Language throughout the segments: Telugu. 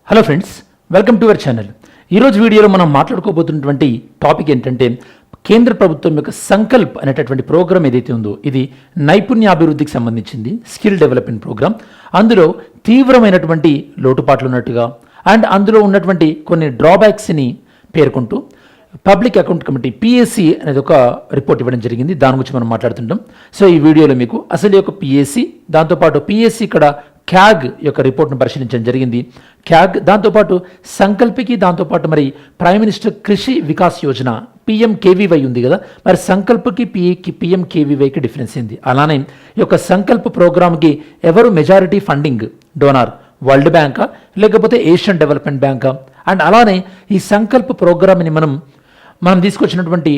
Hello friends, welcome to our channel. ఈరోజు వీడియోలో మనం మాట్లాడుకోబోతున్నటువంటి టాపిక్ ఏంటంటే కేంద్ర ప్రభుత్వం యొక్క సంకల్ప్ అనేటటువంటి ప్రోగ్రామ్ ఏదైతే ఉందో ఇది నైపుణ్యాభివృద్ధికి సంబంధించింది, స్కిల్ డెవలప్మెంట్ ప్రోగ్రామ్. అందులో తీవ్రమైనటువంటి లోటుపాట్లు ఉన్నట్టుగా అండ్ అందులో ఉన్నటువంటి కొన్ని డ్రాబ్యాక్స్ని పేర్కొంటూ పబ్లిక్ అకౌంట్ కమిటీ పిఎస్సి అనేది ఒక రిపోర్ట్ ఇవ్వడం జరిగింది. దాని గురించి మనం మాట్లాడుతుంటాం. సో ఈ వీడియోలో మీకు అసలు యొక్క పిఎస్సి, దాంతోపాటు పిఎస్సి ఇక్కడ క్యాగ్ యొక్క రిపోర్ట్ను పరిశీలించడం జరిగింది. క్యాగ్ దాంతోపాటు సంకల్ప్కి, దాంతోపాటు మరి prime minister Krishi Vikas Yojana PMKVY ఉంది కదా, మరి సంకల్ప్కి పిఎంకేవీవైకి డిఫరెన్స్ ఏంది, అలానే ఈ యొక్క సంకల్ప్ ప్రోగ్రామ్కి ఎవరు మెజారిటీ ఫండింగ్ డోనార్, వరల్డ్ బ్యాంకా లేకపోతే ఏషియన్ డెవలప్మెంట్ బ్యాంకా, అండ్ అలానే ఈ సంకల్ప్ ప్రోగ్రామ్ని మనం తీసుకొచ్చినటువంటి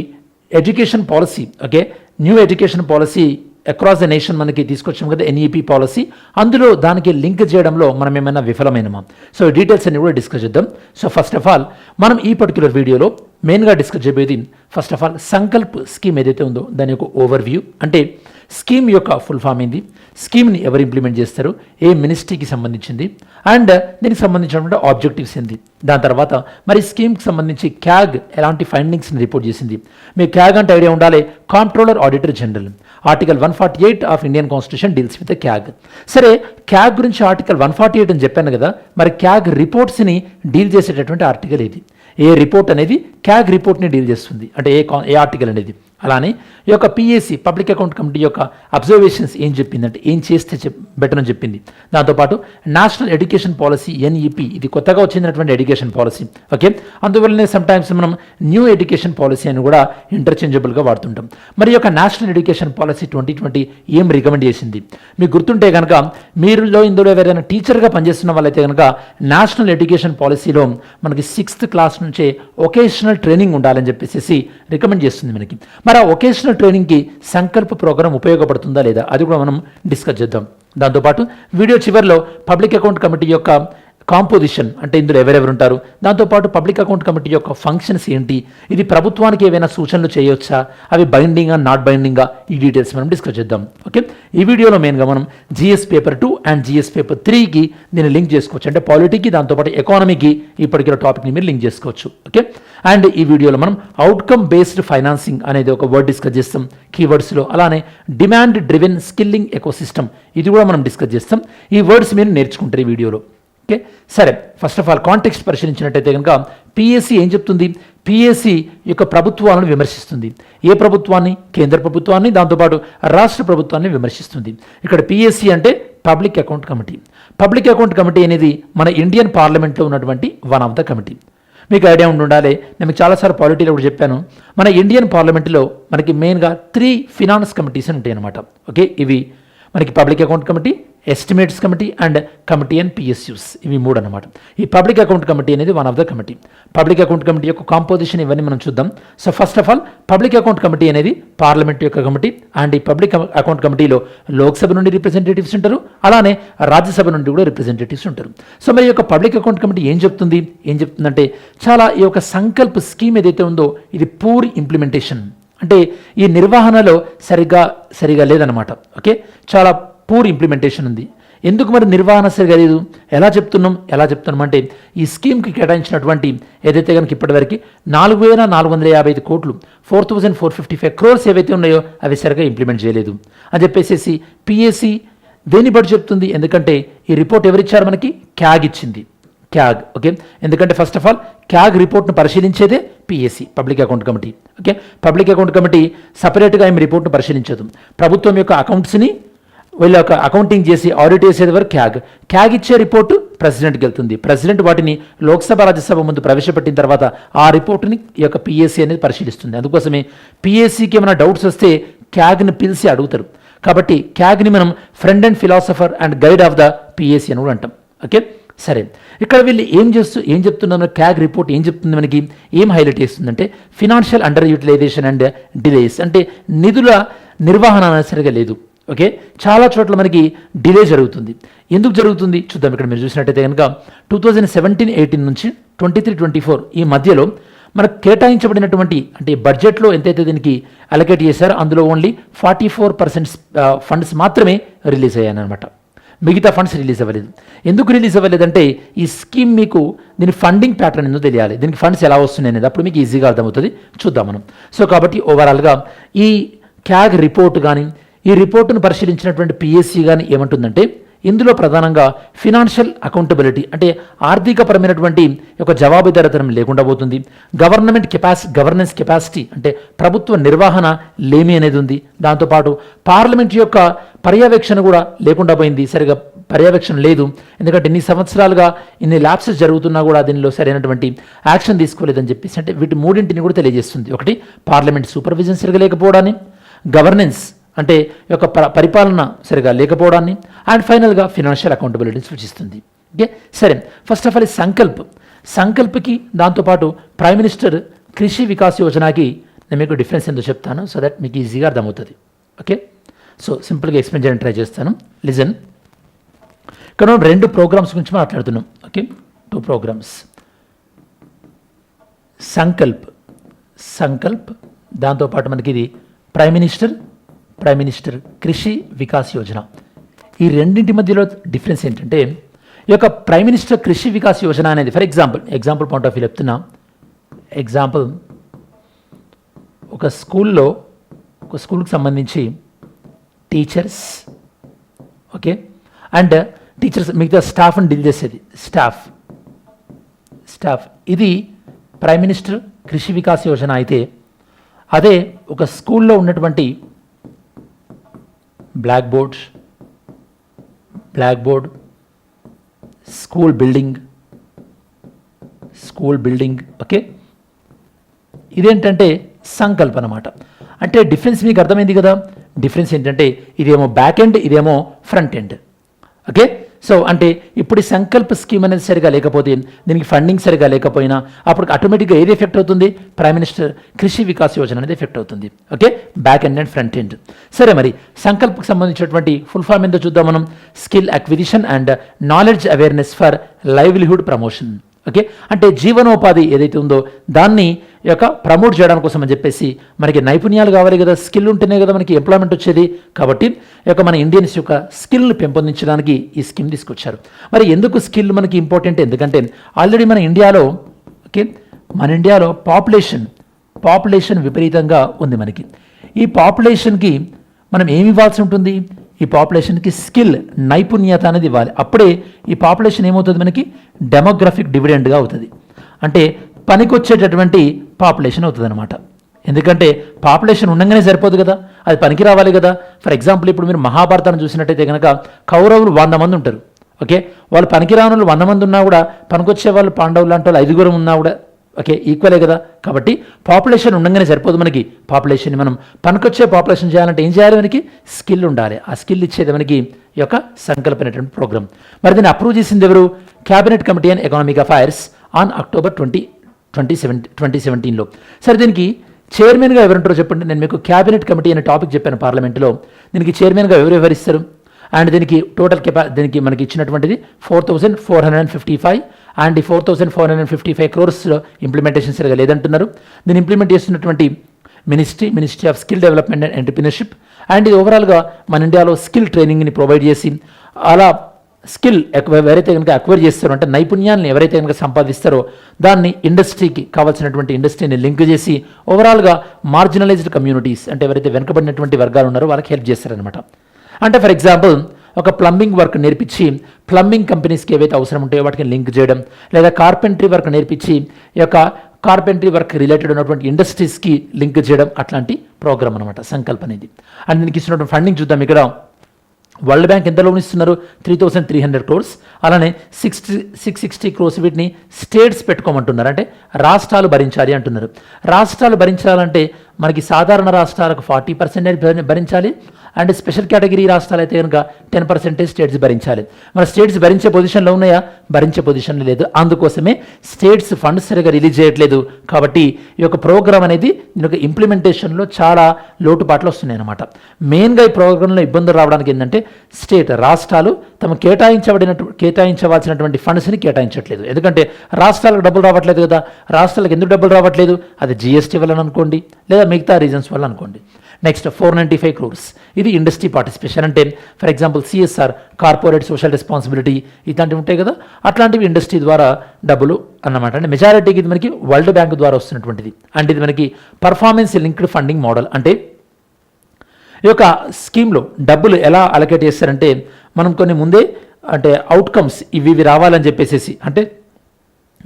education policy, okay, new education policy across the nation మనకి తీసుకొచ్చాం కదా, ఎన్ఈపీ పాలసీ, అందులో దానికి లింక్ చేయడంలో మనం ఏమైనా విఫలమైనమా? సో డీటెయిల్స్ అన్ని కూడా డిస్కస్ చేద్దాం. సో ఫస్ట్ ఆఫ్ ఆల్ మనం ఈ పర్టికులర్ వీడియోలో మెయిన్గా డిస్కస్ చేయబోయేది first of all Sankalp scheme ఏదైతే ఉందో దాని యొక్క ఓవర్ వ్యూ, అంటే స్కీమ్ యొక్క ఫుల్ ఫామ్ ఏంది, స్కీమ్ని ఎవరు ఇంప్లిమెంట్ చేస్తారు, ఏ మినిస్ట్రీకి సంబంధించింది, అండ్ దీనికి సంబంధించినటువంటి ఆబ్జెక్టివ్స్ ఏంది. దాని తర్వాత మరి స్కీమ్కి సంబంధించి క్యాగ్ ఎలాంటి ఫైండింగ్స్ని రిపోర్ట్ చేసింది. మీకు క్యాగ్ అంటే ఐడియా ఉండాలి, controller auditor general. Article 148 of Indian constitution deals with CAG. సరే, క్యాగ్ గురించి ఆర్టికల్ 148 అని చెప్పాను కదా, మరి క్యాగ్ రిపోర్ట్స్ని డీల్ చేసేటటువంటి ఆర్టికల్ ఇది. ఏ రిపోర్ట్ అనేది క్యాగ్ రిపోర్ట్ని డీల్ చేస్తుంది, అంటే ఏ ఆర్టికల్ అనేది. అలానే ఈ యొక్క పిఎస్సి పబ్లిక్ అకౌంట్ కమిటీ యొక్క అబ్జర్వేషన్స్ ఏం చెప్పిందంటే ఏం చేస్తే బెటర్ అని చెప్పింది. దాంతోపాటు నేషనల్ ఎడ్యుకేషన్ పాలసీ ఎన్ఈపి, ఇది కొత్తగా వచ్చినటువంటి ఎడ్యుకేషన్ పాలసీ, ఓకే, అందువల్లనే సమ్టైమ్స్ మనం న్యూ ఎడ్యుకేషన్ పాలసీ అని కూడా ఇంటర్చేంజబుల్గా వాడుతుంటాం. మరి యొక్క నేషనల్ ఎడ్యుకేషన్ పాలసీ 2020 ఏం రికమెండ్ చేసింది మీకు గుర్తుంటే కనుక, మీరులో ఇందులో ఎవరైనా టీచర్గా పనిచేస్తున్న వాళ్ళైతే కనుక నేషనల్ ఎడ్యుకేషన్ పాలసీలో మనకి 6th క్లాస్ నుంచే ఒకేషనల్ ట్రైనింగ్ ఉండాలని చెప్పేసి రికమెండ్ చేస్తుంది మనకి. మరి ఆ ఒకేషనల్ ట్రైనింగ్కి సంకల్ప్ ప్రోగ్రామ్ ఉపయోగపడుతుందా లేదా, అది కూడా మనం డిస్కస్ చేద్దాం. దాంతోపాటు వీడియో చివరిలో పబ్లిక్ అకౌంట్ కమిటీ యొక్క కాంపోజిషన్, అంటే ఇందులో ఎవరెవరు ఉంటారు, దాంతోపాటు పబ్లిక్ అకౌంట్ కమిటీ యొక్క ఫంక్షన్స్ ఏంటి, ఇది ప్రభుత్వానికి ఏవైనా సూచనలు చేయొచ్చా, అవి బైండింగా నాట్ బైండింగా, ఈ డీటెయిల్స్ మనం డిస్కస్ చేద్దాం. ఓకే, ఈ వీడియోలో మెయిన్గా మనం GS paper 2 and GS paper 3కి దీన్ని లింక్ చేసుకోవచ్చు, అంటే పాలిటీకి దాంతోపాటు ఎకానమీకి ఈ పర్టికులర్ టాపిక్ని మీరు లింక్ చేసుకోవచ్చు. ఓకే, అండ్ ఈ వీడియోలో మనం అవుట్కమ్ బేస్డ్ ఫైనాన్సింగ్ అనేది ఒక వర్డ్ డిస్కస్ చేస్తాం కీవర్డ్స్లో. అలానే డిమాండ్ డ్రివెన్ స్కిల్లింగ్ ఎకోసిస్టమ్, ఇది కూడా మనం డిస్కస్ చేస్తాం. ఈ వర్డ్స్ మీరు నేర్చుకుంటారు ఈ వీడియోలో. ఓకే, సరే, ఫస్ట్ ఆఫ్ ఆల్ కాంటెక్స్ట్ పరిశీలించినట్టయితే కనుక పిఎస్సి ఏం చెప్తుంది, పిఎస్సి యొక్క ప్రభుత్వాలను విమర్శిస్తుంది. ఏ ప్రభుత్వాన్ని? కేంద్ర ప్రభుత్వాన్ని, దాంతోపాటు రాష్ట్ర ప్రభుత్వాన్ని విమర్శిస్తుంది. ఇక్కడ పిఎస్సి అంటే public account committee. Public account committee అనేది మన ఇండియన్ పార్లమెంట్లో ఉన్నటువంటి వన్ ఆఫ్ ద కమిటీ. మీకు ఐడియా ఉండాలి, నేను మీకు చాలాసార్లు పాలిటీలో కూడా చెప్పాను, మన ఇండియన్ పార్లమెంట్లో మనకి మెయిన్గా 3 ఫినాన్స్ కమిటీస్ ఉంటాయి అన్నమాట. ఓకే, ఇవి మనకి public account committee, estimates committee and committee and PSUs, ఇవి 3 అన్నమాట. ఈ పబ్లిక్ అకౌంట్ కమిటీ అనేది one of the committee. Public account committee యొక్క కాంపోజిషన్ ఇవన్నీ మనం చూద్దాం. So first of all public account committee అనేది పార్లమెంట్ యొక్క కమిటీ, అండ్ ఈ పబ్లిక్ అకౌంట్ కమిటీలో లోక్సభ నుండి రిప్రజెంటేటివ్స్ ఉంటారు, అలానే రాజ్యసభ నుండి కూడా రిప్రజెంటేటివ్స్ ఉంటారు. సో మరి యొక్క పబ్లిక్ అకౌంట్ కమిటీ ఏం చెప్తుందంటే చాలా ఈ యొక్క సంకల్ప్ స్కీమ్ ఏదైతే ఉందో ఇది పూర్ ఇంప్లిమెంటేషన్, అంటే ఈ నిర్వహణలో సరిగా లేదనమాట. ఓకే, చాలా పూర్ ఇంప్లిమెంటేషన్ ఉంది. ఎందుకు మరి నిర్వహణ సరిగా లేదు, ఎలా చెప్తున్నాం అంటే ఈ స్కీమ్కి కేటాయించినటువంటి ఏదైతే కనుక ఇప్పటివరకు 4,455 కోట్లు 4,455 crores ఏవైతే ఉన్నాయో అవి సరిగా ఇంప్లిమెంట్ చేయలేదు అని చెప్పేసి పిఎస్సి దేని బట్టి చెప్తుంది. ఎందుకంటే ఈ రిపోర్ట్ ఎవరిచ్చారు మనకి, క్యాగ్ ఇచ్చింది. క్యాగ్, ఓకే, ఎందుకంటే ఫస్ట్ ఆఫ్ ఆల్ క్యాగ్ రిపోర్ట్ను పరిశీలించేదే PSC public account committee. Okay, public account committee సపరేట్గా ఏమి రిపోర్ట్ను పరిశీలించదు. ప్రభుత్వం యొక్క అకౌంట్స్ని వీళ్ళ యొక్క అకౌంటింగ్ చేసి ఆడిట్ చేసేది వరకు క్యాగ్ ఇచ్చే రిపోర్టు ప్రెసిడెంట్కి వెళ్తుంది. ప్రెసిడెంట్ వాటిని లోక్సభ రాజ్యసభ ముందు ప్రవేశపెట్టిన తర్వాత ఆ రిపోర్టుని ఈ యొక్క పిఎస్సి అనేది పరిశీలిస్తుంది. అందుకోసమే పిఎస్సికి ఏమైనా డౌట్స్ వస్తే క్యాగ్ని పిలిచి అడుగుతారు. కాబట్టి క్యాగ్ని మనం friend and philosopher and guide of the PSC అని కూడా అంటాం. ఓకే, సరే, ఇక్కడ వీళ్ళు ఏం చెప్తున్నారు, క్యాగ్ రిపోర్ట్ ఏం చెప్తుంది మనకి, ఏం హైలైట్ చేస్తుందంటే financial under utilization and delays, అంటే నిధుల నిర్వహణ సరిగా లేదు. ఓకే, చాలా చోట్ల మనకి డిలే జరుగుతుంది. ఎందుకు జరుగుతుంది చూద్దాం. ఇక్కడ మీరు చూసినట్టయితే కనుక 2017-18 నుంచి 23-24 ఈ మధ్యలో మనకు కేటాయించబడినటువంటి, అంటే బడ్జెట్లో ఎంతైతే దీనికి అలొకేట్ చేశారో అందులో ఓన్లీ 44% ఫండ్స్ మాత్రమే రిలీజ్ అయ్యాయన్నమాట. మిగతా ఫండ్స్ రిలీజ్ అవ్వలేదు. ఎందుకు రిలీజ్ అవ్వలేదంటే ఈ స్కీమ్ మీకు దీని ఫండింగ్ ప్యాటర్న్ ఏందో తెలియాలి, దీనికి ఫండ్స్ ఎలా వస్తున్నాయి అనేది అప్పుడు మీకు ఈజీగా అర్థమవుతుంది. చూద్దాం మనం. సో కాబట్టి ఓవరాల్గా ఈ క్యాగ్ రిపోర్ట్ కానీ ఈ రిపోర్టును పరిశీలించినటువంటి పిఎస్సి కానీ ఏమంటుందంటే ఇందులో ప్రధానంగా ఫినాన్షియల్ అకౌంటబిలిటీ అంటే ఆర్థికపరమైనటువంటి ఒక జవాబుదారీతనం లేకుండా పోతుంది. గవర్నెన్స్ కెపాసిటీ అంటే ప్రభుత్వ నిర్వహణ లేమి అనేది ఉంది. దాంతోపాటు పార్లమెంట్ యొక్క పర్యవేక్షణ కూడా లేకుండా పోయింది, సరిగా పర్యవేక్షణ లేదు. ఎందుకంటే ఇన్ని సంవత్సరాలుగా ఇన్ని ల్యాప్సెస్ జరుగుతున్నా కూడా దీనిలో సరైనటువంటి యాక్షన్ తీసుకోలేదని చెప్పేసి అంటే వీటి మూడింటిని కూడా తెలియజేస్తుంది. ఒకటి పార్లమెంట్ సూపర్విజన్ సరిగా లేకపోవడాన్ని, గవర్నెన్స్ అంటే యొక్క పరిపాలన సరిగా లేకపోవడాన్ని, అండ్ ఫైనల్గా ఫినాన్షియల్ అకౌంటబిలిటీ సూచిస్తుంది. ఓకే, సరే. ఫస్ట్ ఆఫ్ ఆల్ ఈ సంకల్ప్కి దాంతోపాటు ప్రైమ్ మినిస్టర్ కృషి వికాస్ యోజనకి నేను మీకు డిఫరెన్స్ ఏందో చెప్తాను, సో దట్ మీకు ఈజీగా అర్థమవుతుంది. ఓకే, సో సింపుల్గా ఎక్స్ప్లెయిన్ చేయడానికి ట్రై చేస్తాను. లిజన్, ఇక్కడ మనం 2 ప్రోగ్రామ్స్ గురించి మాట్లాడుతున్నాం. Okay, 2 programmes. సంకల్ప్ దాంతోపాటు మనకి ఇది ప్రైమ్ మినిస్టర్ కృషి వికాస్ యోజన. ఈ రెండింటి మధ్యలో డిఫరెన్స్ ఏంటంటే ఈ యొక్క ప్రైమ్ మినిస్టర్ కృషి వికాస్ యోజన అనేది for example point of view చెప్తున్నా. ఎగ్జాంపుల్, ఒక స్కూల్కి సంబంధించి టీచర్స్, ఓకే, అండ్ టీచర్స్ మిగతా స్టాఫ్ని డీల్ చేసేది స్టాఫ్ ఇది ప్రైమ్ మినిస్టర్ కృషి వికాస్ యోజన అయితే, అదే ఒక స్కూల్లో ఉన్నటువంటి black board school building, okay, ఇదేంటంటే సంకల్ప అన్నమాట. అంటే డిఫరెన్స్ మీకు అర్థమైంది కదా. డిఫరెన్స్ ఏంటంటే ఇదేమో బ్యాక్ ఎండ్, ఇదేమో ఫ్రంట్ ఎండ్. ఓకే, సో అంటే ఇప్పుడు ఈ సంకల్ప స్కీమ్ అనేది సరిగా లేకపోతే, దీనికి ఫండింగ్ సరిగా లేకపోయినా అప్పుడు ఆటోమేటిక్గా ఏది ఎఫెక్ట్ అవుతుంది, ప్రైమ్ మినిస్టర్ కృషి వికాస్ యోజన అనేది ఎఫెక్ట్ అవుతుంది. Okay, back end and front end. సరే, మరి సంకల్పకు సంబంధించినటువంటి ఫుల్ ఫామ్ ఏంటో చూద్దాం మనం. Skill acquisition and knowledge awareness for livelihood promotion. Okay, అంటే జీవనోపాధి ఏదైతే ఉందో దాన్ని యొక్క ప్రమోట్ చేయడానికి కోసం అని చెప్పేసి మనకి నైపుణ్యాలు కావాలి కదా, స్కిల్ ఉంటేనే కదా మనకి ఎంప్లాయ్మెంట్ వచ్చేది. కాబట్టి మన ఇండియన్స్ యొక్క స్కిల్ని పెంపొందించడానికి ఈ స్కీమ్ తీసుకొచ్చారు. మరి ఎందుకు స్కిల్ మనకి ఇంపార్టెంట్? ఎందుకంటే ఆల్రెడీ మన ఇండియాలో పాపులేషన్ విపరీతంగా ఉంది మనకి. ఈ పాపులేషన్కి మనం ఏమి ఇవ్వాల్సి ఉంటుంది? ఈ పాపులేషన్కి స్కిల్, నైపుణ్యత అనేది ఇవ్వాలి. అప్పుడే ఈ పాపులేషన్ ఏమవుతుంది, మనకి డెమోగ్రఫిక్ డివిడెండ్గా అవుతుంది. అంటే పనికొచ్చేటటువంటి పాపులేషన్ అవుతుంది అనమాట. ఎందుకంటే పాపులేషన్ ఉండగానే సరిపోదు కదా, అది పనికి రావాలి కదా. ఫర్ ఎగ్జాంపుల్, ఇప్పుడు మీరు మహాభారతాన్ని చూసినట్టయితే కనుక కౌరవులు 100 మంది ఉంటారు. ఓకే, వాళ్ళు పనికిరాని వాళ్ళు 100 మంది ఉన్నా కూడా పనికొచ్చే వాళ్ళు పాండవులు లాంటి వాళ్ళు 5 ఉన్నా కూడా ఓకే ఈక్వలే కదా. కాబట్టి పాపులేషన్ ఉండగానే సరిపోదు మనకి. పాపులేషన్ని మనం పనికొచ్చే పాపులేషన్ చేయాలంటే ఏం చేయాలి, మనకి స్కిల్ ఉండాలి. ఆ స్కిల్ ఇచ్చేది మనకి ఈ యొక్క సంకల్పమైనటువంటి ప్రోగ్రామ్. మరి దీన్ని అప్రూవ్ చేసింది ఎవరు? Cabinet committee on economic affairs on October 2017లో. సరే, దీనికి చైర్మన్గా ఎవరుంటారో చెప్పండి. నేను మీకు క్యాబినెట్ కమిటీ అనే టాపిక్ చెప్పాను పార్లమెంట్లో. దీనికి చైర్మన్గా ఎవరు వ్యవహరిస్తారు? అండ్ దీనికి టోటల్ దీనికి మనకి ఇచ్చినటువంటిది 4,455 అండ్ ఈ 4,455 crores ఇంప్లిమెంటేషన్ సరిగా లేదంటున్నారు. దీన్ని ఇంప్లిమెంట్ చేస్తున్నటువంటి ministry of skill development and entrepreneurship. And ఇది ఓవరాల్గా మన ఇండియాలో స్కిల్ ట్రైనింగ్ని ప్రొవైడ్ చేసి అలా స్కిల్ ఎవరైతే కనుక అక్వైర్ చేస్తారో అంటే నైపుణ్యాన్ని ఎవరైతే కనుక సంపాదిస్తారో దాన్ని ఇండస్ట్రీకి కావాల్సినటువంటి ఇండస్ట్రీని లింక్ చేసి ఓవరాల్గా మార్జినలైజ్డ్ కమ్యూనిటీస్ అంటే ఎవరైతే వెనుకబడినటువంటి వర్గాలు ఉన్నారో వాళ్ళకి హెల్ప్ చేస్తారనమాట. అంటే ఫర్ ఎగ్జాంపుల్, ఒక ప్లంబింగ్ వర్క్ నేర్పించి ప్లంబింగ్ కంపెనీస్కి ఏవైతే అవసరం ఉంటాయో వాటికి లింక్ చేయడం, లేదా కార్పెంటరీ వర్క్ నేర్పించి ఈ యొక్క కార్పెంటరీ వర్క్ రిలేటెడ్ ఉన్నటువంటి ఇండస్ట్రీస్కి లింక్ చేయడం, అట్లాంటి ప్రోగ్రామ్ అనమాట సంకల్ప అనేది. అండ్ దీనికి ఇస్తున్నటువంటి ఫండింగ్ చూద్దాం. ఇక్కడ వరల్డ్ బ్యాంక్ ఎంత లోన్ ఇస్తున్నారు? 3,300 crores. అలానే 660 crores వీటిని స్టేట్స్ పెట్టుకోమంటున్నారు, అంటే రాష్ట్రాలు భరించాలి అంటున్నారు. రాష్ట్రాలు భరించాలంటే మనకి సాధారణ రాష్ట్రాలకు 40% భరించాలి, అండ్ స్పెషల్ కేటగిరీ రాష్ట్రాలు అయితే కనుక 10% స్టేట్స్ భరించాలి. మన స్టేట్స్ భరించే పొజిషన్లో ఉన్నాయా? భరించే పొజిషన్లో లేదు. అందుకోసమే స్టేట్స్ ఫండ్స్ సరిగా రిలీజ్ చేయట్లేదు. కాబట్టి ఈ యొక్క ప్రోగ్రామ్ అనేది దీని యొక్క ఇంప్లిమెంటేషన్లో చాలా లోటుపాట్లు వస్తున్నాయి అన్నమాట. మెయిన్గా ఈ ప్రోగ్రాంలో ఇబ్బందులు రావడానికి ఏంటంటే రాష్ట్రాలు తమ కేటాయించవలసినటువంటి ఫండ్స్ని కేటాయించట్లేదు. ఎందుకంటే రాష్ట్రాలకు డబ్బులు రావట్లేదు కదా. రాష్ట్రాలకు ఎందుకు డబ్బులు రావట్లేదు? అది జిఎస్టీ వల్ల అనుకోండి, లేదా మిగతా రీజన్స్ వల్ల అనుకోండి, నెక్స్ట్ 495 crores ఇది ఇండస్ట్రీ పార్టిసిపేషన్, అంటే for example CSR, corporate social responsibility ఇట్లాంటివి ఉంటాయి కదా, అట్లాంటివి ఇండస్ట్రీ ద్వారా డబ్బులు అన్నమాట. అంటే మెజారిటీకి ఇది మనకి వరల్డ్ బ్యాంక్ ద్వారా వస్తున్నటువంటిది. అంటే ఇది మనకి పర్ఫార్మెన్స్ లింక్డ్ ఫండింగ్ మోడల్. అంటే ఈ యొక్క స్కీమ్లో డబ్బులు ఎలా అలొకేట్ చేస్తారంటే మనం కొన్ని ముందే అంటే అవుట్కమ్స్ ఇవి రావాలని చెప్పేసి, అంటే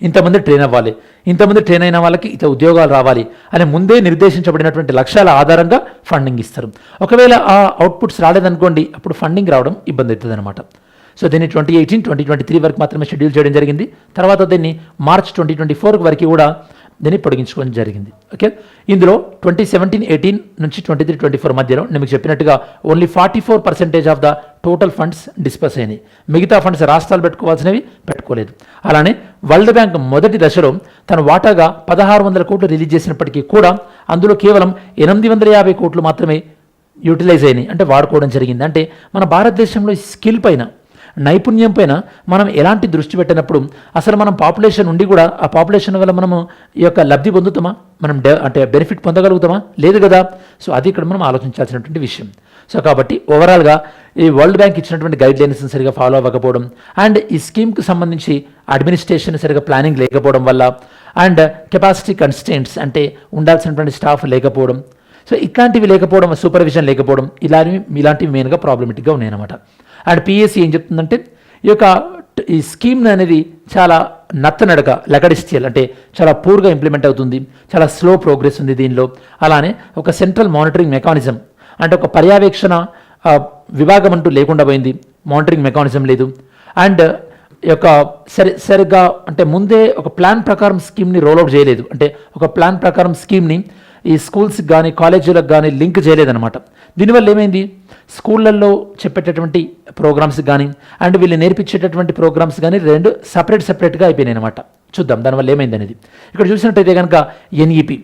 ఇంతమంది ట్రైన్ అవ్వాలి, ఇంతమంది ట్రైన్ అయిన వాళ్ళకి ఇంత ఉద్యోగాలు రావాలి అని ముందే నిర్దేశించబడినటువంటి లక్ష్యాల ఆధారంగా ఫండింగ్ ఇస్తారు. ఒకవేళ ఆ అవుట్పుట్స్ రాలేదనుకోండి, అప్పుడు ఫండింగ్ రావడం ఇబ్బంది అవుతుంది అనమాట. సో దీన్ని 2018-2023 వరకు మాత్రమే షెడ్యూల్ చేయడం జరిగింది. తర్వాత దీన్ని మార్చ్ 2024 వరకు కూడా దీన్ని పొడిగించుకోవడం జరిగింది. ఓకే, ఇందులో 2017-18 నుంచి 23-24 మధ్యలో నేను మీకు చెప్పినట్టుగా only 44% of the total funds disperse అయినాయి. మిగతా ఫండ్స్ రాష్ట్రాలు పెట్టుకోవాల్సినవి పెట్టుకోలేదు. అలానే వరల్డ్ బ్యాంక్ మొదటి దశలో తన వాటాగా 1600 కోట్లు రిలీజ్ చేసినప్పటికీ కూడా అందులో కేవలం 850 కోట్లు మాత్రమే యూటిలైజ్ అయినాయి, అంటే వాడుకోవడం జరిగింది. అంటే మన భారతదేశంలో స్కిల్ పైన, నైపుణ్యం పైన మనం ఎలాంటి దృష్టి పెట్టినప్పుడు అసలు మనం పాపులేషన్ ఉండి కూడా ఆ పాపులేషన్ వల్ల మనము ఈ యొక్క లబ్ధి పొందుతామా, మనం అంటే బెనిఫిట్ పొందగలుగుతామా, లేదు కదా. సో అది ఇక్కడ మనం ఆలోచించాల్సినటువంటి విషయం. సో కాబట్టి ఓవరాల్గా ఈ వరల్డ్ బ్యాంక్ ఇచ్చినటువంటి గైడ్ లైన్స్ సరిగా ఫాలో అవ్వకపోవడం, అండ్ ఈ స్కీమ్కి సంబంధించి అడ్మినిస్ట్రేషన్ సరిగా ప్లానింగ్ లేకపోవడం వల్ల, అండ్ కెపాసిటీ కన్స్టెంట్స్ అంటే ఉండాల్సినటువంటి స్టాఫ్ లేకపోవడం, సో ఇట్లాంటివి లేకపోవడం, సూపర్విజన్ లేకపోవడం, ఇలాంటివి మెయిన్గా ప్రాబ్లమేటిక్గా ఉన్నాయన్నమాట. అండ్ పిఎస్సి ఏం చెప్తుందంటే ఈ స్కీమ్ అనేది చాలా నత్తనడక లెగడిస్టియల్, అంటే చాలా పూర్గా ఇంప్లిమెంట్ అవుతుంది, చాలా స్లో ప్రోగ్రెస్ ఉంది దీనిలో. అలానే ఒక సెంట్రల్ మానిటరింగ్ మెకానిజం, అంటే ఒక పర్యవేక్షణ విభాగం అంటూ లేకుండా పోయింది, మానిటరింగ్ మెకానిజం లేదు. అండ్ ఈ యొక్క సరిగ్గా అంటే ముందే ఒక ప్లాన్ ప్రకారం స్కీమ్ని రోల్అవుట్ చేయలేదు, అంటే ఒక ప్లాన్ ప్రకారం స్కీమ్ని ఈ స్కూల్స్కి కానీ కాలేజీలకు కానీ లింక్ చేయలేదన్నమాట. దీనివల్ల ఏమైంది, స్కూళ్ళల్లో చెప్పేటటువంటి ప్రోగ్రామ్స్ కానీ అండ్ వీళ్ళు నేర్పించేటటువంటి ప్రోగ్రామ్స్ కానీ రెండు సపరేట్గా అయిపోయినాయి అనమాట. చూద్దాం దానివల్ల ఏమైంది అనేది. ఇక్కడ చూసినట్టయితే కనుక NEP,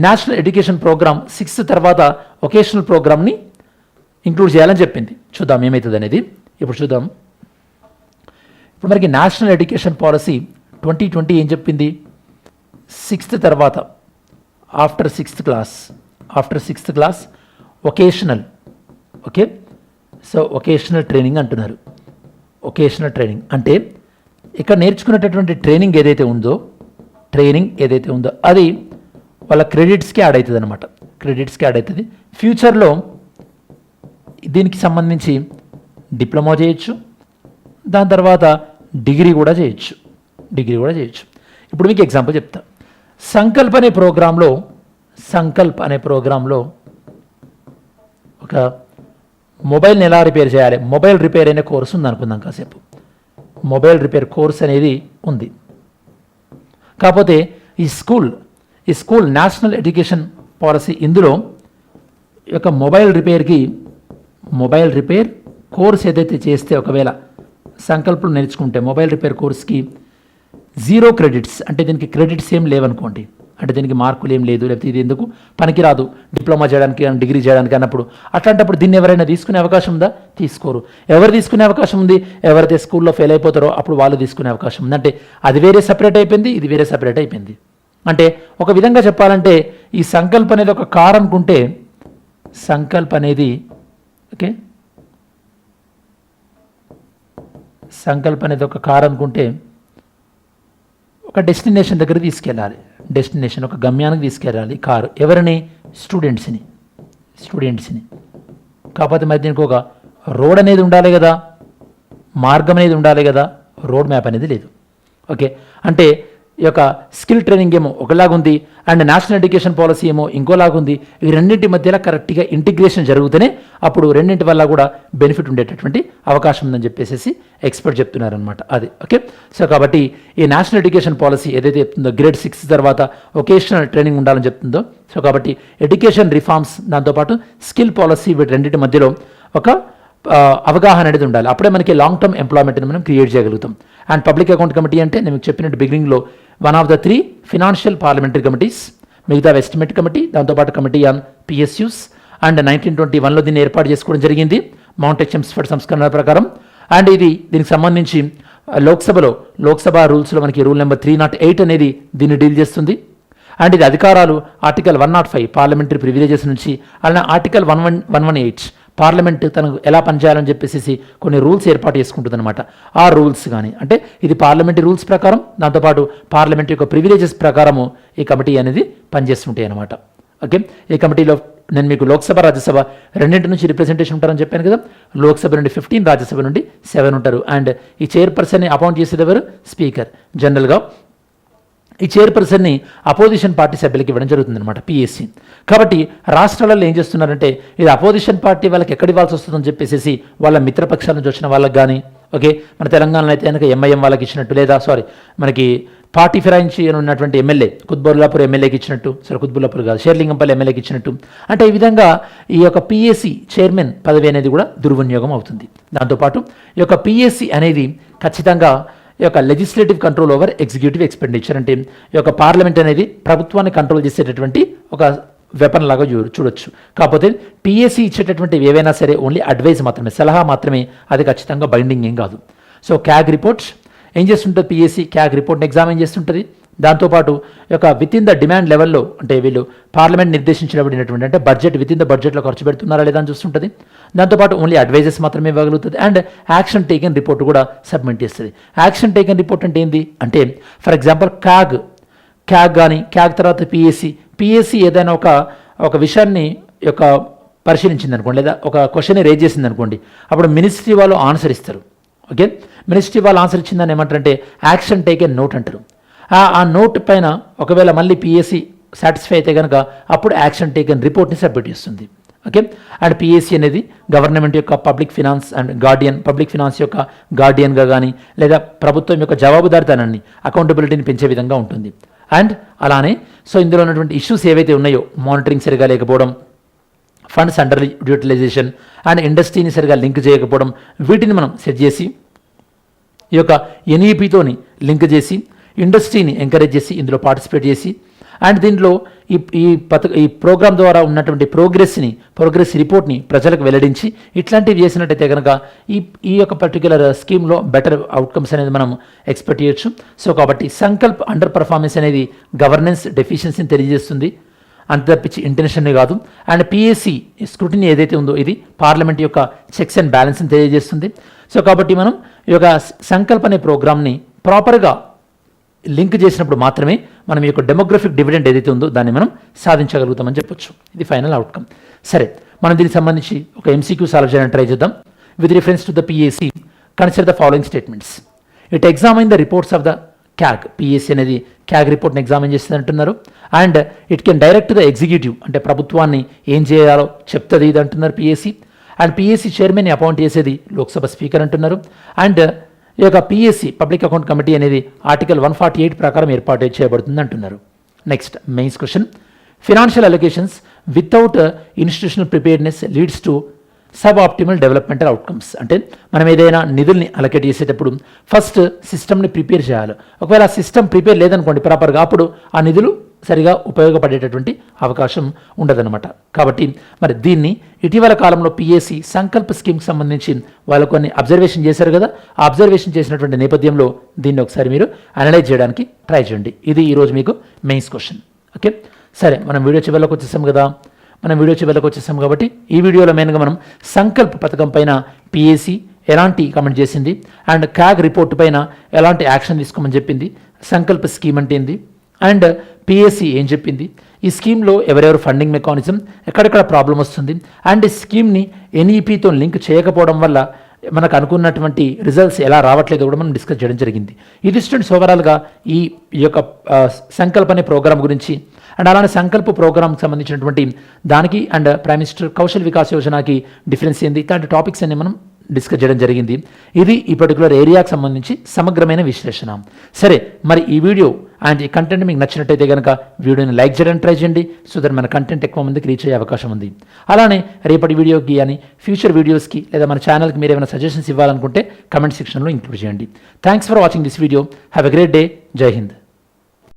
national education programme 6th తర్వాత వొకేషనల్ ప్రోగ్రామ్ని ఇంక్లూడ్ చేయాలని చెప్పింది. చూద్దాం ఏమవుతుంది అనేది. ఇప్పుడు చూద్దాం. ఇప్పుడు మనకి నేషనల్ ఎడ్యుకేషన్ పాలసీ 2020 ఏం చెప్పింది, 6th తర్వాత after sixth class vocational. Okay, so vocational training అంటున్నారు. వొకేషనల్ ట్రైనింగ్ అంటే ఇక్కడ నేర్చుకునేటటువంటి ట్రైనింగ్ ఏదైతే ఉందో అది వాళ్ళ క్రెడిట్స్కి యాడ్ అవుతుంది అనమాట. క్రెడిట్స్కి యాడ్ అవుతుంది. ఫ్యూచర్లో దీనికి సంబంధించి డిప్లొమా చేయొచ్చు, దాని తర్వాత డిగ్రీ కూడా చేయొచ్చు. ఇప్పుడు మీకు ఎగ్జాంపుల్ చెప్తా. సంకల్ప్ అనే ప్రోగ్రాంలో ఒక మొబైల్ని ఎలా రిపేర్ చేయాలి, మొబైల్ రిపేర్ అనే కోర్సు ఉంది అనుకుందాం కాసేపు. మొబైల్ రిపేర్ కోర్స్ అనేది ఉంది. కాకపోతే ఈ స్కూల్ నేషనల్ ఎడ్యుకేషన్ పాలసీ ఇందులో యొక్క మొబైల్ రిపేర్ కోర్స్ ఏదైతే చేస్తే, ఒకవేళ సంకల్పం నేర్చుకుంటే మొబైల్ రిపేర్ కోర్స్కి 0 క్రెడిట్స్, అంటే దీనికి క్రెడిట్స్ ఏం లేవనుకోండి, అంటే దీనికి మార్కులు ఏం లేదు, లేకపోతే ఇది ఎందుకు పనికిరాదు డిప్లొమా చేయడానికి కానీ డిగ్రీ చేయడానికి అన్నప్పుడు, అట్లాంటప్పుడు దీన్ని ఎవరైనా తీసుకునే అవకాశం ఉందా, తీసుకోరు. ఎవరు తీసుకునే అవకాశం ఉంది, ఎవరైతే స్కూల్లో ఫెయిల్ అయిపోతారో అప్పుడు వాళ్ళు తీసుకునే అవకాశం ఉంది. అంటే అది వేరే సపరేట్ అయిపోయింది, ఇది వేరే సపరేట్ అయిపోయింది. అంటే ఒక విధంగా చెప్పాలంటే ఈ సంకల్ప్ అనేది ఒక కార్ అనుకుంటే, సంకల్ప్ అనేది ఒక కార్ అనుకుంటే ఒక డెస్టినేషన్ దగ్గర తీసుకెళ్ళాలి, ఒక గమ్యానికి తీసుకెళ్ళాలి కారు. ఎవరిని, స్టూడెంట్స్ని. కాకపోతే మరి దీనికి ఒక రోడ్ అనేది ఉండాలి కదా, మార్గం అనేది ఉండాలి కదా, రోడ్ మ్యాప్ అనేది లేదు. ఓకే, అంటే ఈ యొక్క స్కిల్ ట్రైనింగ్ ఏమో ఒకలాగుంది అండ్ నేషనల్ ఎడ్యుకేషన్ పాలసీ ఏమో ఇంకోలాగుంది. ఈ రెండింటి మధ్యలో కరెక్ట్గా ఇంటిగ్రేషన్ జరుగుతూనే అప్పుడు రెండింటి వల్ల కూడా బెనిఫిట్ ఉండేటటువంటి అవకాశం ఉందని చెప్పేసి ఎక్స్పర్ట్ చెప్తున్నారనమాట. అది ఓకే. సో కాబట్టి ఈ నేషనల్ ఎడ్యుకేషన్ పాలసీ ఏదైతే చెప్తుందో గ్రేడ్ 6 తర్వాత వొకేషనల్ ట్రైనింగ్ ఉండాలని చెప్తుందో, సో కాబట్టి ఎడ్యుకేషన్ రిఫార్మ్స్ దాంతోపాటు స్కిల్ పాలసీ వీటి రెండింటి మధ్యలో ఒక అవగాహన అనేది ఉండాలి. అప్పుడే మనకి లాంగ్ టర్మ్ ఎంప్లాయ్మెంట్ని మనం క్రియేట్ చేయగలుగుతాం. అండ్ పబ్లిక్ అకౌంట్ కమిటీ అంటే నేను చెప్పినట్టు బిగినింగ్లో 1 of the 3 financial parliamentary committees, మిగతా ఎస్టిమేట్ కమిటీ, దాంతోపాటు కమిటీ ఆన్ పిఎస్యూస్. అండ్ 1921లో దీన్ని ఏర్పాటు చేసుకోవడం జరిగింది మౌంట్ హెచ్ఎంస్ఫర్డ్ సంస్కరణ ప్రకారం. అండ్ దీనికి సంబంధించి లోక్సభ రూల్స్లో మనకి రూల్ నెంబర్ 308 అనేది దీన్ని డీల్ చేస్తుంది. అండ్ ఇది అధికారాలు ఆర్టికల్ 105 పార్లమెంటరీ ప్రివిలేజెస్ నుంచి, అలానే ఆర్టికల్ 118 పార్లమెంట్ తనకు ఎలా పనిచేయాలని చెప్పేసి కొన్ని రూల్స్ ఏర్పాటు చేసుకుంటుంది అనమాట. ఆ రూల్స్ కానీ అంటే ఇది పార్లమెంటరీ రూల్స్ ప్రకారం, దాంతోపాటు పార్లమెంట్ యొక్క ప్రివిలేజెస్ ప్రకారము ఈ కమిటీ అనేది పనిచేస్తుంటాయి అనమాట. ఓకే, ఈ కమిటీలో నేను మీకు లోక్సభ రాజ్యసభ రెండింటి నుంచి రిప్రజెంటేషన్ ఉంటారని చెప్పాను కదా. లోక్సభ నుండి 15, రాజ్యసభ నుండి 7 ఉంటారు. అండ్ ఈ చైర్పర్సన్ని అపాయింట్ చేసేది ఎవరు? స్పీకర్. జనరల్గా ఈ చైర్పర్సన్ని అపోజిషన్ పార్టీ సభ్యులకి ఇవ్వడం జరుగుతుంది అనమాట, పిఎస్సి. కాబట్టి రాష్ట్రాలలో ఏం చేస్తున్నారంటే ఇది అపోజిషన్ పార్టీ వాళ్ళకి ఎక్కడ ఇవ్వాల్సి వస్తుందని చెప్పేసి వాళ్ళ మిత్రపక్షాల నుంచి వచ్చిన వాళ్ళకి కానీ, ఓకే మన తెలంగాణలో అయితే కనుక ఎంఐఎం వాళ్ళకి ఇచ్చినట్టు, లేదా మనకి పార్టీ ఫిరాయించి ఉన్నటువంటి ఎమ్మెల్యే కుత్బుల్లాపూర్ ఎమ్మెల్యేకి ఇచ్చినట్టు, కుత్బుల్లాపూర్ కాదు షేర్లింగంపల్లి ఎమ్మెల్యేకి ఇచ్చినట్టు, అంటే ఈ విధంగా ఈ యొక్క పిఎస్సి చైర్మన్ పదవి అనేది కూడా దుర్వినియోగం అవుతుంది. దాంతోపాటు ఈ యొక్క పిఎస్సి అనేది ఖచ్చితంగా ఈ యొక్క legislative control over executive expenditure, అంటే ఈ యొక్క పార్లమెంట్ అనేది ప్రభుత్వాన్ని కంట్రోల్ చేసేటటువంటి ఒక వెపన్ లాగా చూడొచ్చు. కాకపోతే పిఎస్సి ఇచ్చేటటువంటి ఏవైనా సరే ఓన్లీ అడ్వైస్ మాత్రమే, సలహా మాత్రమే, అది ఖచ్చితంగా బైండింగ్ ఏం కాదు. సో క్యాగ్ రిపోర్ట్స్ ఏం చేస్తుంటుంది? పిఎస్సి క్యాగ్ రిపోర్ట్ని ఎగ్జామిన్ చేస్తుంటుంది. దాంతోపాటు ఈ యొక్క విత్ ఇన్ ద డిమాండ్ లెవెల్లో, అంటే వీళ్ళు పార్లమెంట్ నిర్దేశించబడినటువంటి అంటే బడ్జెట్ విత్ ఇన్ ద బడ్జెట్లో ఖర్చు పెడుతున్నారా లేదా అని చూస్తుంటుంది. దాంతోపాటు ఓన్లీ అడ్వైజెస్ మాత్రమే ఇవ్వగలుగుతుంది. అండ్ యాక్షన్ టేకెన్ రిపోర్ట్ కూడా సబ్మిట్ చేస్తుంది. యాక్షన్ టేకెన్ రిపోర్ట్ అంటే ఏంది అంటే, ఫర్ ఎగ్జాంపుల్ క్యాగ్ కానీ, క్యాగ్ తర్వాత పిఎస్సి ఏదైనా ఒక విషయాన్ని యొక్క పరిశీలించింది అనుకోండి, లేదా ఒక క్వశ్చన్ రేజ్ చేసింది అనుకోండి, అప్పుడు మినిస్ట్రీ వాళ్ళు ఆన్సర్ ఇస్తారు. ఓకే, మినిస్ట్రీ వాళ్ళు ఆన్సర్ ఇచ్చిందని ఏమంటారంటే యాక్షన్ టేకెన్ నోట్ అంటారు. ఆ నోట్ పైన ఒకవేళ మళ్ళీ పిఎస్సి సాటిస్ఫై అయితే కనుక అప్పుడు యాక్షన్ టేకెన్ రిపోర్ట్ని సబ్మిట్ చేస్తుంది. ఓకే, అండ్ పిఎస్సి అనేది గవర్నమెంట్ యొక్క public finance and public finance యొక్క గార్డియన్గా కానీ, లేదా ప్రభుత్వం యొక్క జవాబుదారితనాన్ని అకౌంటబిలిటీని పెంచే విధంగా ఉంటుంది. అండ్ అలానే ఇందులో ఉన్నటువంటి ఇష్యూస్ ఏవైతే ఉన్నాయో, మానిటరింగ్ సరిగా లేకపోవడం, ఫండ్స్ అండర్ యూటిలైజేషన్ అండ్ ఇండస్ట్రీని సరిగా లింక్ చేయకపోవడం, వీటిని మనం సెట్ చేసి ఈ యొక్క ఎన్ఈపితోని లింక్ చేసి ఇండస్ట్రీని ఎంకరేజ్ చేసి ఇందులో పార్టిసిపేట్ చేసి, అండ్ దీంట్లో ఈ ప్రోగ్రామ్ ద్వారా ఉన్నటువంటి ప్రోగ్రెస్ రిపోర్ట్ని ప్రజలకు వెల్లడించి ఇట్లాంటివి చేసినట్టయితే కనుక ఈ యొక్క పర్టికులర్ స్కీమ్లో బెటర్ అవుట్కమ్స్ అనేది మనం ఎక్స్పెక్ట్ చేయొచ్చు. సో కాబట్టి సంకల్ప్ అండర్ పర్ఫార్మెన్స్ అనేది గవర్నెన్స్ డెఫిషియన్సీని తెలియజేస్తుంది, అంత తప్పించి ఇంటెన్షన్ని కాదు. అండ్ పిఎస్సి స్క్రూటినీ ఏదైతే ఉందో ఇది పార్లమెంట్ యొక్క చెక్స్ అండ్ బ్యాలెన్స్ని తెలియజేస్తుంది. సో కాబట్టి మనం ఈ యొక్క సంకల్ప్ అనే ప్రోగ్రామ్ని ప్రాపర్గా లింక్ చేసినప్పుడు మాత్రమే మనం ఈ యొక్క డెమోగ్రఫిక్ డివిడెండ్ ఏదైతే ఉందో దాన్ని మనం సాధించగలుగుతామని చెప్పొచ్చు. ఇది ఫైనల్ అవుట్కమ్. సరే, మనం దీనికి సంబంధించి ఒక ఎంసీక్యూ సాల్వ్ చేయడానికి ట్రై చేద్దాం. With reference to the PSC, consider the following statements. It ఎగ్జామైన్ the reports of the CAG. PSC అనేది క్యాగ్ రిపోర్ట్ని ఎగ్జామిన్ చేస్తుంది అంటున్నారు. And it can direct the executive, అంటే ప్రభుత్వాన్ని ఏం చేయాలో చెప్తుంది ఇది అంటున్నారు పిఎస్సి. అండ్ పిఎస్సి చైర్మన్ని అపాయింట్ చేసేది లోక్సభ స్పీకర్ అంటున్నారు. అండ్ ఈ యొక్క పిఎస్సి పబ్లిక్ అకౌంట్ కమిటీ అనేది ఆర్టికల్ 148 ప్రకారం ఏర్పాటు చేయబడుతుంది అంటున్నారు. Next mains question. Financial allocations without institutional preparedness leads to sub optimal developmental outcomes. అంటే మనం ఏదైనా నిధుల్ని అలొకేట్ చేసేటప్పుడు ఫస్ట్ సిస్టమ్ని ప్రిపేర్ చేయాలి. ఒకవేళ ఆ సిస్టమ్ ప్రిపేర్ లేదనుకోండి ప్రాపర్గా, అప్పుడు ఆ నిధులు సరిగా ఉపయోగపడేటటువంటి అవకాశం ఉండదన్నమాట. కాబట్టి మరి దీన్ని ఇటీవల కాలంలో పిఎస్సి సంకల్ప స్కీమ్కి సంబంధించి వాళ్ళు కొన్ని అబ్జర్వేషన్ చేశారు కదా, ఆ అబ్జర్వేషన్ చేసినటువంటి నేపథ్యంలో దీన్ని ఒకసారి మీరు అనలైజ్ చేయడానికి ట్రై చేయండి. ఇది ఈరోజు మీకు మెయిన్స్ క్వశ్చన్. ఓకే, సరే మనం వీడియో చివరిలోకి వచ్చేసాం కాబట్టి ఈ వీడియోలో మెయిన్గా మనం సంకల్ప్ పథకం పైన పిఎస్సి ఎలాంటి కమెంట్ చేసింది, అండ్ క్యాగ్ రిపోర్ట్ పైన ఎలాంటి యాక్షన్ తీసుకోమని చెప్పింది, సంకల్ప స్కీమ్ అంటే ఏంది, అండ్ పిఎస్సి ఏం చెప్పింది, ఈ స్కీమ్లో ఎవరెవరు ఫండింగ్ మెకానిజం, ఎక్కడెక్కడ ప్రాబ్లం వస్తుంది, అండ్ ఈ స్కీమ్ని ఎన్ఈపితో లింక్ చేయకపోవడం వల్ల మనకు అనుకున్నటువంటి రిజల్ట్స్ ఎలా రావట్లేదో కూడా మనం డిస్కస్ చేయడం జరిగింది. ఇది స్టూడెంట్స్ ఓవరాల్గా ఈ యొక్క సంకల్ప్ అనే ప్రోగ్రామ్ గురించి, అండ్ అలానే సంకల్ప్ ప్రోగ్రామ్కి సంబంధించినటువంటి దానికి and prime minister Kaushal Vikas యోజనకి డిఫరెన్స్ ఏంది, ఇట్లాంటి టాపిక్స్ అన్ని మనం డిస్కస్ చేయడం జరిగింది. ఇది ఈ పర్టికులర్ ఏరియాకి సంబంధించి సమగ్రమైన విశ్లేషణ. సరే, మరి ఈ వీడియో అండ్ ఈ కంటెంట్ మీకు నచ్చినట్టయితే కనుక వీడియోని లైక్ చేయడానికి ట్రై చేయండి. సో దట్ మన కంటెంట్ ఎక్కువ మందికి రీచ్ అయ్యే అవకాశం ఉంది. అలానే రేపటి వీడియోకి కానీ ఫ్యూచర్ వీడియోస్కి లేదా మన ఛానల్కి మీరు ఏమైనా సజెషన్స్ ఇవ్వాలనుకుంటే కమెంట్ సెక్షన్లో ఇంక్లూడ్ చేయండి. Thanks for watching this video. Have a great day. జై హింద్.